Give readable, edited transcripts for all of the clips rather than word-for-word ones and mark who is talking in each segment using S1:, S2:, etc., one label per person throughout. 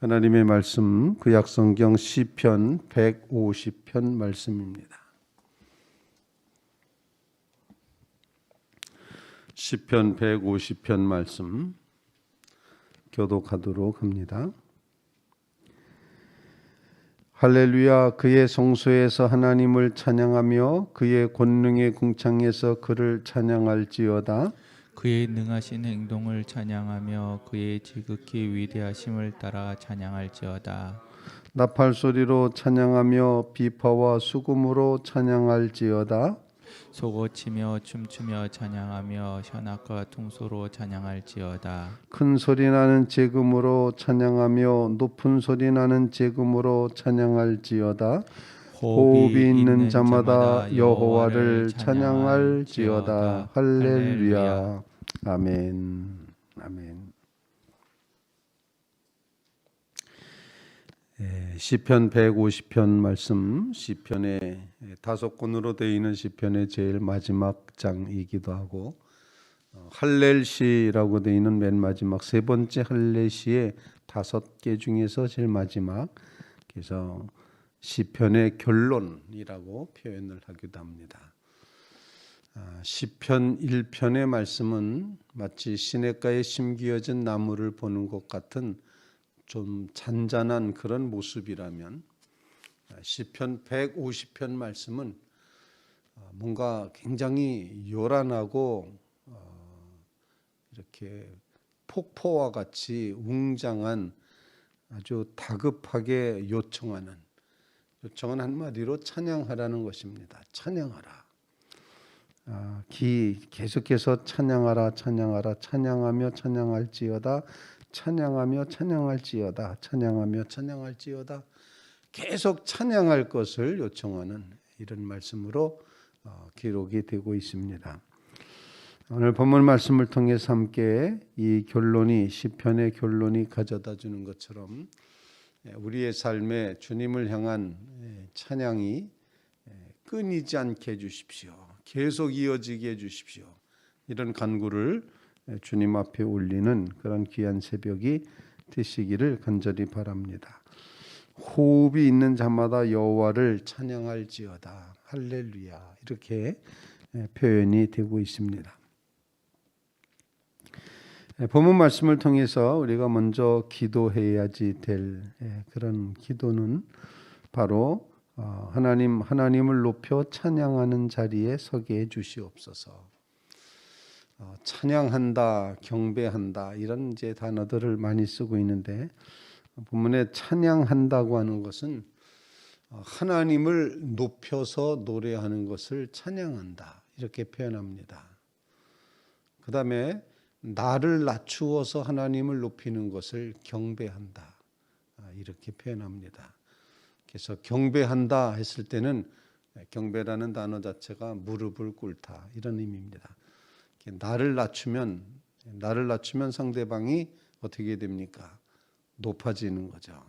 S1: 하나님의 말씀 구약성경 시편 150편 말씀입니다. 시편 150편 말씀 교독하도록 합니다. 할렐루야. 그의 성소에서 하나님을 찬양하며 그의 권능의 궁창에서 그를 찬양할지어다.
S2: 그의 능하신 행동을 찬양하며 그의 지극히 위대하심을 따라 찬양할지어다.
S1: 나팔 소리로 찬양하며 비파와 수금으로 찬양할지어다.
S2: 소고치며 춤추며 찬양하며 현악과 퉁소로 찬양할지어다.
S1: 큰 소리 나는 제금으로 찬양하며 높은 소리 나는 제금으로 찬양할지어다. 호흡이 있는 자마다 여호와를 찬양할지어다. 할렐루야. 아멘. 아멘. 시편 150편 말씀, 시편의 5권으로 되어 있는 시편의 제일 마지막 장이기도 하고, 할렐시라고 되어 있는 맨 마지막 세 번째 할렐시의 5개 중에서 제일 마지막, 그래서 시편의 결론이라고 표현을 하기도 합니다. 시편 1편의 말씀은 마치 시냇가에 심기어진 나무를 보는 것 같은 좀 잔잔한 그런 모습이라면, 시편 150편 말씀은 뭔가 굉장히 요란하고 이렇게 폭포와 같이 웅장한, 아주 다급하게 요청은 한마디로 찬양하라는 것입니다. 찬양하라. 계속해서 찬양하라, 찬양하라, 찬양하며 찬양할지어다, 찬양하며 찬양할지어다, 찬양하며 찬양할지어다. 계속 찬양할 것을 요청하는 이런 말씀으로 기록이 되고 있습니다. 오늘 본문 말씀을 통해서 함께 이 결론이, 시편의 결론이 가져다 주는 것처럼 우리의 삶에 주님을 향한 찬양이 끊이지 않게 해주십시오. 계속 이어지게 해주십시오. 이런 간구를 주님 앞에 올리는 그런 귀한 새벽이 되시기를 간절히 바랍니다. 호흡이 있는 자마다 여호와를 찬양할지어다. 할렐루야. 이렇게 표현이 되고 있습니다. 본문 말씀을 통해서 우리가 먼저 기도해야지 될 그런 기도는 바로 하나님을 높여 찬양하는 자리에 서게 해 주시옵소서. 찬양한다, 경배한다, 이런 이제 단어들을 많이 쓰고 있는데, 본문에 찬양한다고 하는 것은 하나님을 높여서 노래하는 것을 찬양한다, 이렇게 표현합니다. 그 다음에 나를 낮추어서 하나님을 높이는 것을 경배한다, 이렇게 표현합니다. 그래서 경배한다 했을 때는 경배라는 단어 자체가 무릎을 꿇다, 이런 의미입니다. 나를 낮추면 상대방이 어떻게 됩니까? 높아지는 거죠.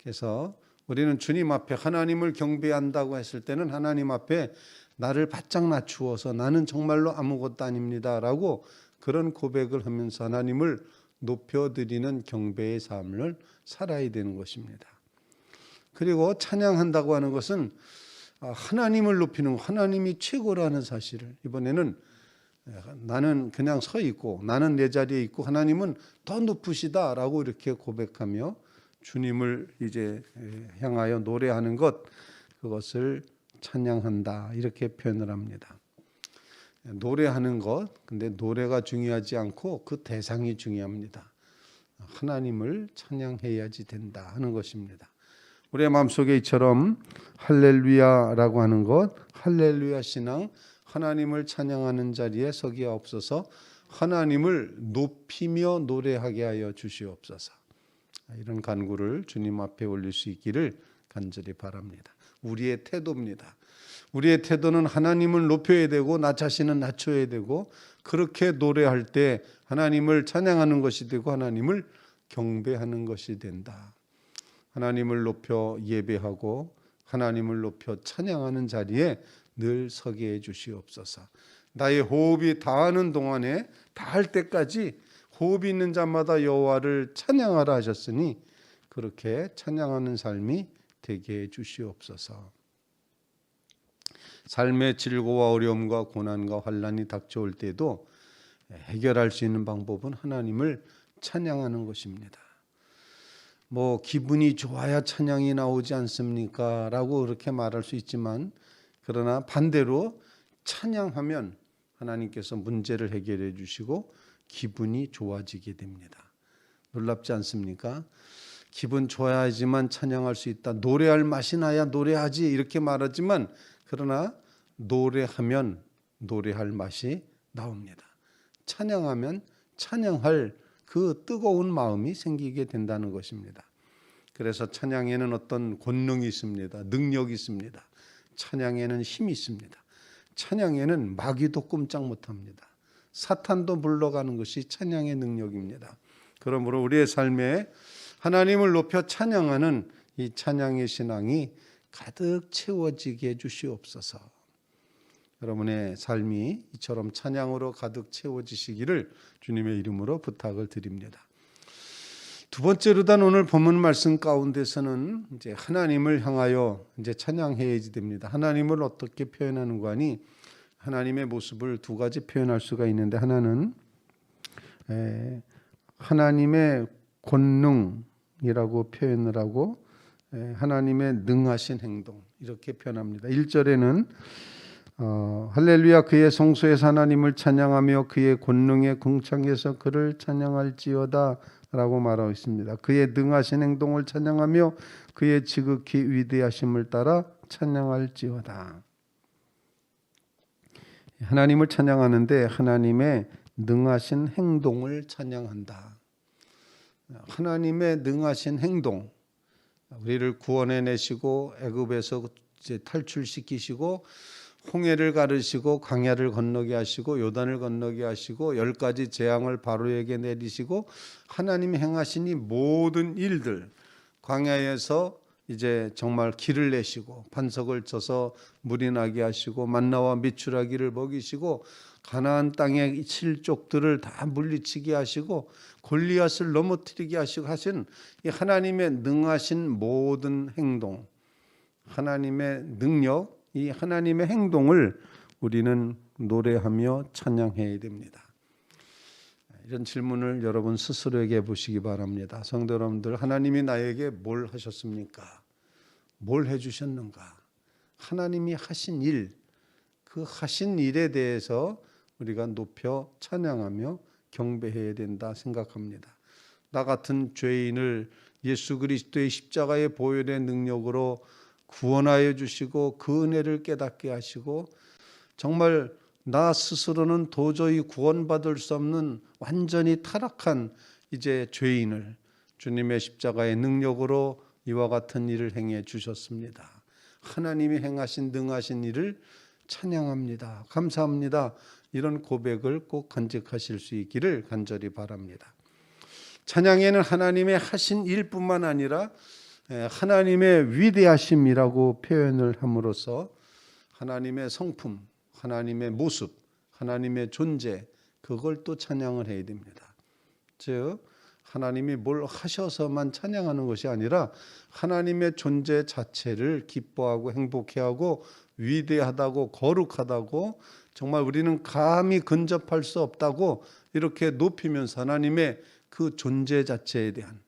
S1: 그래서 우리는 주님 앞에 하나님을 경배한다고 했을 때는 하나님 앞에 나를 바짝 낮추어서 나는 정말로 아무것도 아닙니다 라고 그런 고백을 하면서 하나님을 높여드리는 경배의 삶을 살아야 되는 것입니다. 그리고 찬양한다고 하는 것은 하나님을 높이는, 하나님이 최고라는 사실을, 이번에는 나는 그냥 서 있고 나는 내 자리에 있고 하나님은 더 높으시다 라고 이렇게 고백하며 주님을 이제 향하여 노래하는 것, 그것을 찬양한다, 이렇게 표현을 합니다. 노래하는 것, 근데 노래가 중요하지 않고 그 대상이 중요합니다. 하나님을 찬양해야지 된다 하는 것입니다. 우리의 마음속에 이처럼 할렐루야라고 하는 것, 할렐루야 신앙, 하나님을 찬양하는 자리에 서기옵소서, 하나님을 높이며 노래하게 하여 주시옵소서, 이런 간구를 주님 앞에 올릴 수 있기를 간절히 바랍니다. 우리의 태도입니다. 우리의 태도는 하나님을 높여야 되고 나 자신은 낮춰야 되고, 그렇게 노래할 때 하나님을 찬양하는 것이 되고 하나님을 경배하는 것이 된다. 하나님을 높여 예배하고 하나님을 높여 찬양하는 자리에 늘 서게 해 주시옵소서. 나의 호흡이 다하는 동안에, 다할 때까지 호흡이 있는 자마다 여호와를 찬양하라 하셨으니, 그렇게 찬양하는 삶이 되게 해 주시옵소서. 삶의 질고와 어려움과 고난과 환난이 닥쳐올 때도 해결할 수 있는 방법은 하나님을 찬양하는 것입니다. 뭐 기분이 좋아야 찬양이 나오지 않습니까? 라고 그렇게 말할 수 있지만, 그러나 반대로 찬양하면 하나님께서 문제를 해결해 주시고 기분이 좋아지게 됩니다. 놀랍지 않습니까? 기분 좋아야지만 찬양할 수 있다. 노래할 맛이 나야 노래하지 이렇게 말하지만, 그러나 노래하면 노래할 맛이 나옵니다. 찬양하면 찬양할 그 뜨거운 마음이 생기게 된다는 것입니다. 그래서 찬양에는 어떤 권능이 있습니다. 능력이 있습니다. 찬양에는 힘이 있습니다. 찬양에는 마귀도 꼼짝 못합니다. 사탄도 물러가는 것이 찬양의 능력입니다. 그러므로 우리의 삶에 하나님을 높여 찬양하는 이 찬양의 신앙이 가득 채워지게 해주시옵소서. 여러분의 삶이 이처럼 찬양으로 가득 채워지시기를 주님의 이름으로 부탁을 드립니다. 두 번째로 단 오늘 본문 말씀 가운데서는 이제 하나님을 향하여 이제 찬양해야지 됩니다. 하나님을 어떻게 표현하는 거니? 하나님의 모습을 두 가지 표현할 수가 있는데, 하나는 하나님의 권능이라고 표현을 하고 하나님의 능하신 행동 이렇게 표현합니다. 1절에는 할렐루야 그의 성소에서 하나님을 찬양하며 그의 권능에 궁창해서 그를 찬양할지어다 라고 말하고 있습니다. 그의 능하신 행동을 찬양하며 그의 지극히 위대하심을 따라 찬양할지어다. 하나님을 찬양하는데 하나님의 능하신 행동을 찬양한다. 하나님의 능하신 행동, 우리를 구원해 내시고 애굽에서 이제 탈출시키시고 홍해를 가르시고 광야를 건너게 하시고 요단을 건너게 하시고 10가지 재앙을 바로에게 내리시고 하나님이 행하신 이 모든 일들, 광야에서 이제 정말 길을 내시고 반석을 쳐서 물이 나게 하시고 만나와 미추라기를 먹이시고 가나안 땅의 실족들을 다 물리치게 하시고 골리앗을 넘어뜨리게 하시고 하신 이 하나님의 능하신 모든 행동, 하나님의 능력, 이 하나님의 행동을 우리는 노래하며 찬양해야 됩니다. 이런 질문을 여러분 스스로에게 해보시기 바랍니다. 성도 여러분들, 하나님이 나에게 뭘 하셨습니까? 뭘 해주셨는가? 하나님이 하신 일, 그 하신 일에 대해서 우리가 높여 찬양하며 경배해야 된다 생각합니다. 나 같은 죄인을 예수 그리스도의 십자가의 보혈의 능력으로 구원하여 주시고 그 은혜를 깨닫게 하시고 정말 나 스스로는 도저히 구원받을 수 없는 완전히 타락한 이제 죄인을 주님의 십자가의 능력으로 이와 같은 일을 행해 주셨습니다. 하나님이 행하신 능하신 일을 찬양합니다. 감사합니다. 이런 고백을 꼭 간직하실 수 있기를 간절히 바랍니다. 찬양에는 하나님의 하신 일뿐만 아니라 하나님의 위대하심이라고 표현을 함으로써 하나님의 성품, 하나님의 모습, 하나님의 존재, 그걸 또 찬양을 해야 됩니다. 즉 하나님이 뭘 하셔서만 찬양하는 것이 아니라 하나님의 존재 자체를 기뻐하고 행복해하고 위대하다고 거룩하다고 정말 우리는 감히 근접할 수 없다고 이렇게 높이면서 하나님의 그 존재 자체에 대한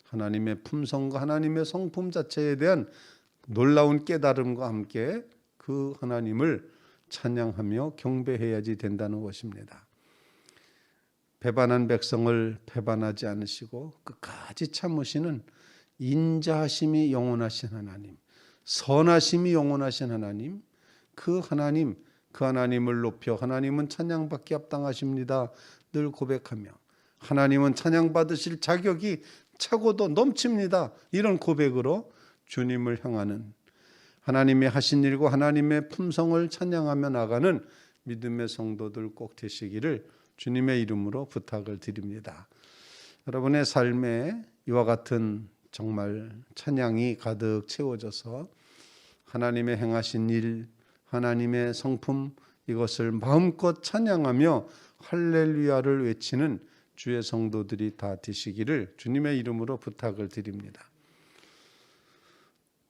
S1: 하나님의 품성과 하나님의 성품 자체에 대한 놀라운 깨달음과 함께 그 하나님을 찬양하며 경배해야지 된다는 것입니다. 배반한 백성을 배반하지 않으시고 끝까지 참으시는 인자하심이 영원하신 하나님, 선하심이 영원하신 하나님, 그 하나님을 높여 하나님은 찬양받기 합당하십니다. 늘 고백하며 하나님은 찬양받으실 자격이 차고도 넘칩니다. 이런 고백으로 주님을 향하는 하나님의 하신 일과 하나님의 품성을 찬양하며 나가는 믿음의 성도들 꼭 되시기를 주님의 이름으로 부탁을 드립니다. 여러분의 삶에 이와 같은 정말 찬양이 가득 채워져서 하나님의 행하신 일, 하나님의 성품 이것을 마음껏 찬양하며 할렐루야를 외치는 주의 성도들이 다 되시기를 주님의 이름으로 부탁을 드립니다.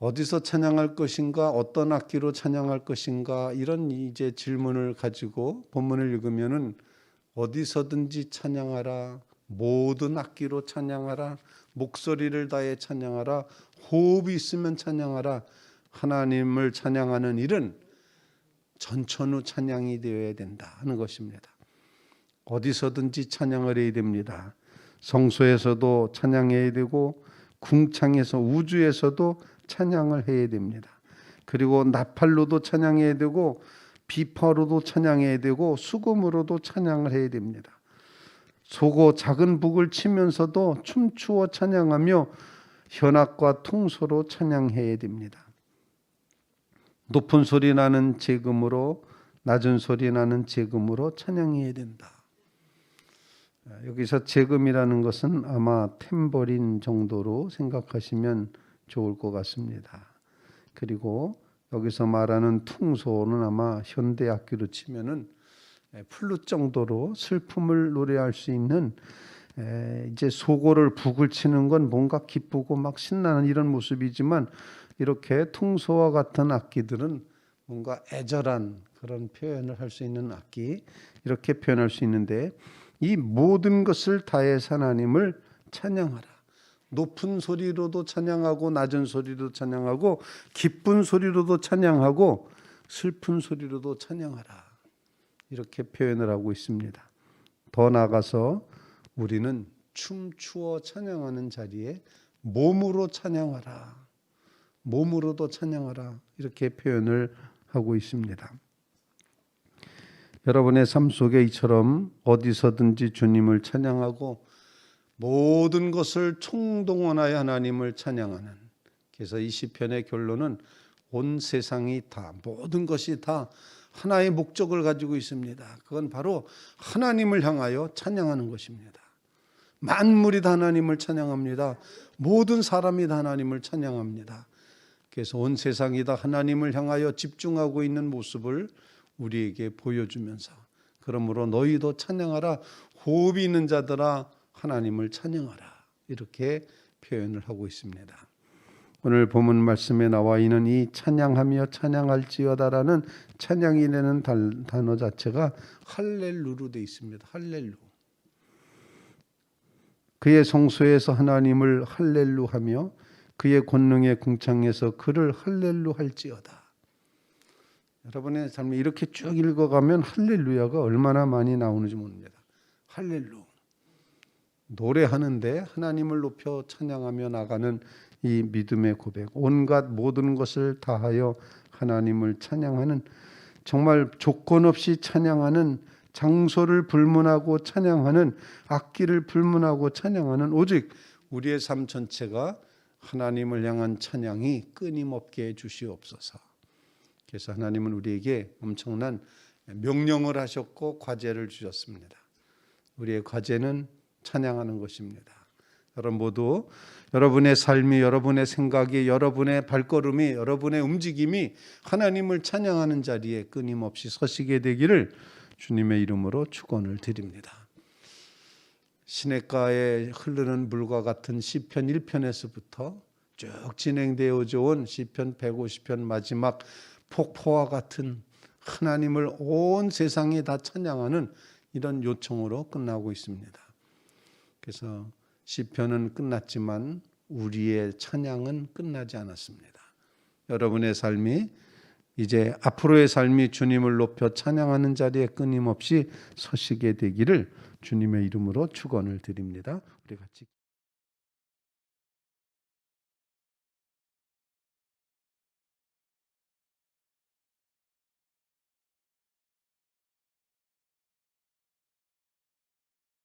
S1: 어디서 찬양할 것인가, 어떤 악기로 찬양할 것인가, 이런 이제 질문을 가지고 본문을 읽으면은 어디서든지 찬양하라, 모든 악기로 찬양하라, 목소리를 다해 찬양하라, 호흡이 있으면 찬양하라. 하나님을 찬양하는 일은 전천후 찬양이 되어야 된다 하는 것입니다. 어디서든지 찬양을 해야 됩니다. 성소에서도 찬양해야 되고 궁창에서 우주에서도 찬양을 해야 됩니다. 그리고 나팔로도 찬양해야 되고 비파로도 찬양해야 되고 수금으로도 찬양을 해야 됩니다. 소고 작은 북을 치면서도 춤추어 찬양하며 현악과 통소로 찬양해야 됩니다. 높은 소리 나는 제금으로, 낮은 소리 나는 제금으로 찬양해야 된다. 여기서 제금이라는 것은 아마 탬버린 정도로 생각하시면 좋을 것 같습니다. 그리고 여기서 말하는 퉁소는 아마 현대 악기로 치면은 플룻 정도로 슬픔을 노래할 수 있는, 이제 소고를 북을 치는 건 뭔가 기쁘고 막 신나는 이런 모습이지만, 이렇게 퉁소와 같은 악기들은 뭔가 애절한 그런 표현을 할 수 있는 악기, 이렇게 표현할 수 있는데, 이 모든 것을 다해서 하나님을 찬양하라. 높은 소리로도 찬양하고 낮은 소리로도 찬양하고 기쁜 소리로도 찬양하고 슬픈 소리로도 찬양하라. 이렇게 표현을 하고 있습니다. 더 나아가서 우리는 춤추어 찬양하는 자리에 몸으로 찬양하라. 몸으로도 찬양하라. 이렇게 표현을 하고 있습니다. 여러분의 삶 속에 이처럼 어디서든지 주님을 찬양하고 모든 것을 총동원하여 하나님을 찬양하는, 그래서 이 시편의 결론은 온 세상이 다, 모든 것이 다 하나의 목적을 가지고 있습니다. 그건 바로 하나님을 향하여 찬양하는 것입니다. 만물이 다 하나님을 찬양합니다. 모든 사람이 다 하나님을 찬양합니다. 그래서 온 세상이 다 하나님을 향하여 집중하고 있는 모습을 우리에게 보여주면서, 그러므로 너희도 찬양하라, 호흡이 있는 자들아 하나님을 찬양하라, 이렇게 표현을 하고 있습니다. 오늘 본문 말씀에 나와 있는 이 찬양하며 찬양할지어다라는 찬양이라는 단어 자체가 할렐루로 되어 있습니다. 할렐루. 그의 성소에서 하나님을 할렐루하며 그의 권능의 궁창에서 그를 할렐루 할지어다. 여러분의 삶에 이렇게 쭉 읽어가면 할렐루야가 얼마나 많이 나오는지 모릅니다. 할렐루. 노래하는데 하나님을 높여 찬양하며 나가는 이 믿음의 고백, 온갖 모든 것을 다하여 하나님을 찬양하는, 정말 조건 없이 찬양하는, 장소를 불문하고 찬양하는, 악기를 불문하고 찬양하는, 오직 우리의 삶 전체가 하나님을 향한 찬양이 끊임없게 해 주시옵소서. 그래서 하나님은 우리에게 엄청난 명령을 하셨고 과제를 주셨습니다. 우리의 과제는 찬양하는 것입니다. 여러분 모두 여러분의 삶이, 여러분의 생각이, 여러분의 발걸음이, 여러분의 움직임이 하나님을 찬양하는 자리에 끊임없이 서시게 되기를 주님의 이름으로 축원을 드립니다. 시냇가에 흐르는 물과 같은 시편 1편에서부터 쭉 진행되어져 온 시편 150편 마지막 폭포와 같은 하나님을 온 세상이 다 찬양하는 이런 요청으로 끝나고 있습니다. 그래서 시편은 끝났지만 우리의 찬양은 끝나지 않았습니다. 여러분의 삶이, 이제 앞으로의 삶이 주님을 높여 찬양하는 자리에 끊임없이 서시게 되기를 주님의 이름으로 축원을 드립니다. 우리 같이